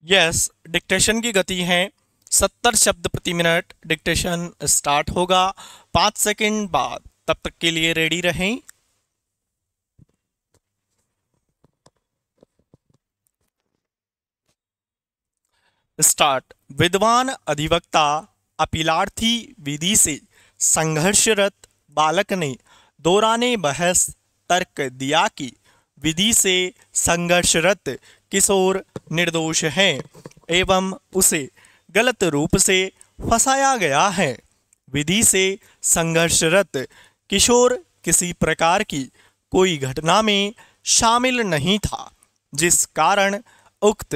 Yes, dictation की गति है 70 शब्द प्रति मिनट। डिक्टेशन स्टार्ट होगा 5 सेकंड बाद। तब तक के लिए रेडी रहें। स्टार्ट। विद्वान अधिवक्ता अपीलार्थी विधि से संघर्षरत बालक ने दौराने बहस तर्क दिया कि विधि से संघर्षरत किशोर निर्दोष है एवं उसे गलत रूप से फंसाया गया है। विधि से संघर्षरत किशोर किसी प्रकार की कोई घटना में शामिल नहीं था, जिस कारण उक्त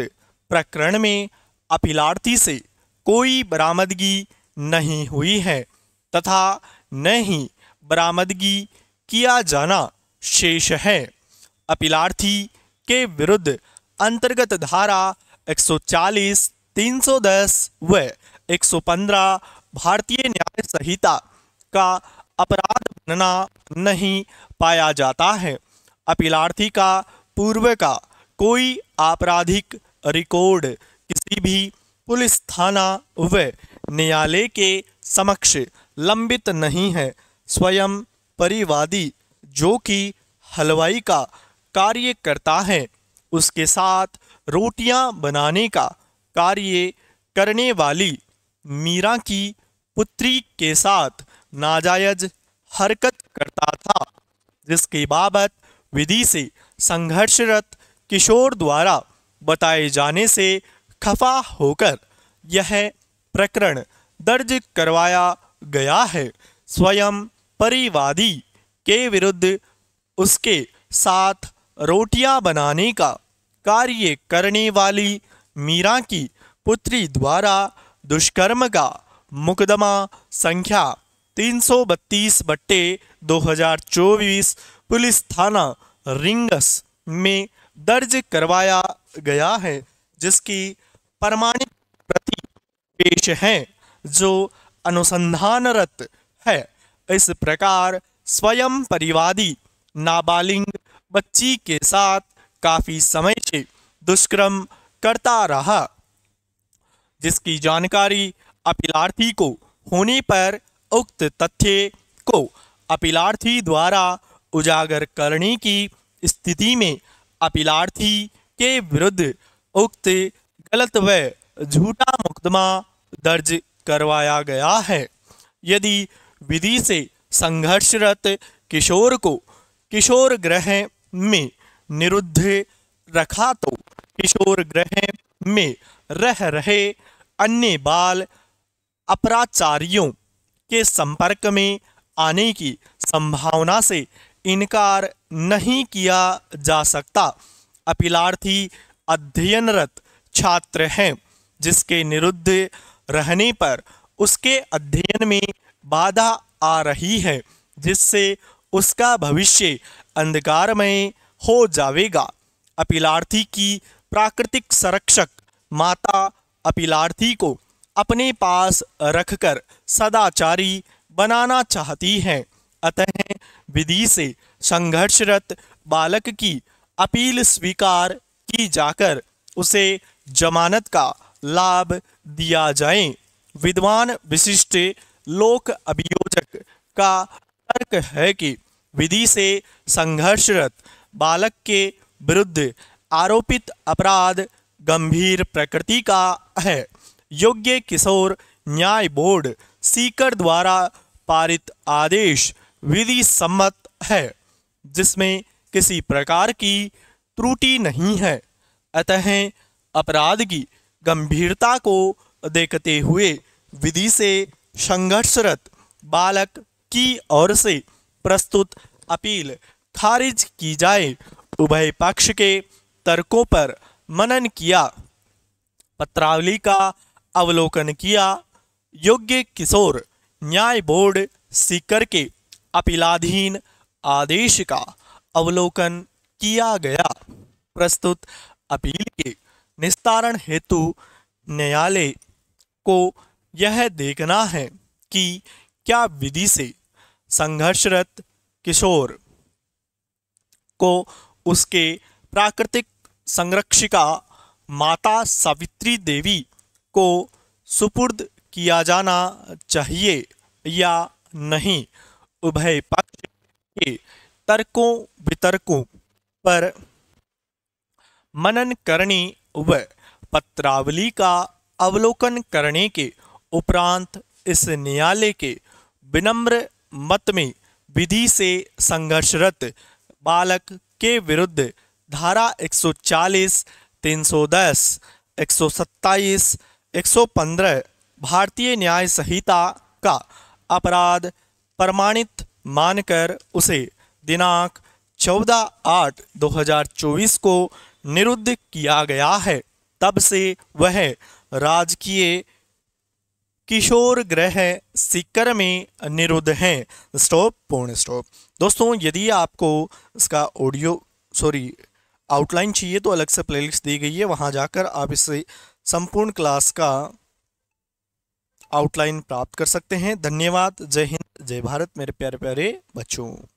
प्रकरण में अपीलार्थी से कोई बरामदगी नहीं हुई है तथा न ही बरामदगी किया जाना शेष है। अपीलार्थी के विरुद्ध अंतर्गत धारा 140, 310 व 115 भारतीय न्याय संहिता का अपराध बनना नहीं पाया जाता है। अपीलार्थी का पूर्व का कोई आपराधिक रिकॉर्ड किसी भी पुलिस थाना व न्यायालय के समक्ष लंबित नहीं है। स्वयं परिवादी जो कि हलवाई का कार्य करता है, उसके साथ रोटियां बनाने का कार्य करने वाली मीरा की पुत्री के साथ नाजायज हरकत करता था, जिसके बाबत विधि से संघर्षरत किशोर द्वारा बताए जाने से खफा होकर यह प्रकरण दर्ज करवाया गया है। स्वयं परिवादी के विरुद्ध उसके साथ रोटियां बनाने का कार्य करने वाली मीरा की पुत्री द्वारा दुष्कर्म का मुकदमा संख्या 332/2024 पुलिस थाना रिंगस में दर्ज करवाया गया है, जिसकी प्रमाणित प्रति पेश है, जो अनुसंधानरत है। इस प्रकार स्वयं परिवादी नाबालिग बच्ची के साथ काफी समय से दुष्कर्म करता रहा, जिसकी जानकारी अपीलार्थी को होने पर उक्त तथ्य को अपीलार्थी द्वारा उजागर करने की स्थिति में अपीलार्थी के विरुद्ध उक्त गलत व झूठा मुकदमा दर्ज करवाया गया है। यदि विधि से संघर्षरत किशोर को किशोर गृह में निरुद्ध रखा तो किशोर गृह में रह रहे अन्य बाल अपराचारियों के संपर्क में आने की संभावना से इनकार नहीं किया जा सकता। अपीलार्थी अध्ययनरत छात्र हैं, जिसके निरुद्ध रहने पर उसके अध्ययन में बाधा आ रही है, जिससे उसका भविष्य अंधकारमय हो जाएगा। अपीलार्थी की प्राकृतिक संरक्षक माता अपीलार्थी को अपने पास रखकर सदाचारी बनाना चाहती है। अतः विधि से संघर्षरत बालक की अपील स्वीकार की जाकर उसे जमानत का लाभ दिया जाए। विद्वान विशिष्ट लोक अभियोजक का तर्क है कि विधि से संघर्षरत बालक के विरुद्ध आरोपित अपराध गंभीर प्रकृति का है। योग्य किशोर न्याय बोर्ड सीकर द्वारा पारित आदेश विधि सम्मत है, जिसमें किसी प्रकार की त्रुटि नहीं है। अतः अपराध की गंभीरता को देखते हुए विधि से संघर्षरत बालक की ओर से प्रस्तुत अपील खारिज की जाए। उभय पक्ष के तर्कों पर मनन किया, पत्रावली का अवलोकन किया। योग्य किशोर न्याय बोर्ड सीकर के अपीलाधीन आदेश का अवलोकन किया गया। प्रस्तुत अपील के निस्तारण हेतु न्यायालय को यह देखना है कि क्या विधि से संघर्षरत किशोर को उसके प्राकृतिक संरक्षिका माता सावित्री देवी को सुपुर्द किया जाना चाहिए या नहीं। उभय पक्ष के तर्कों वितर्कों पर मनन करने व पत्रावली का अवलोकन करने के उपरांत इस न्यायालय के विनम्र मत में विधि से संघर्षरत बालक के विरुद्ध धारा 140, 310, 127, 115 भारतीय न्याय संहिता का अपराध प्रमाणित मानकर उसे दिनांक 14/8/2024 को निरुद्ध किया गया है। तब से वह राजकीय किशोर गृह सीकर में निरुद्ध हैं। स्टॉप, पूर्ण स्टॉप। दोस्तों, यदि आपको इसका आउटलाइन चाहिए तो अलग से प्लेलिस्ट दी गई है, वहां जाकर आप इससे संपूर्ण क्लास का आउटलाइन प्राप्त कर सकते हैं। धन्यवाद। जय हिंद, जय भारत मेरे प्यारे प्यारे बच्चों।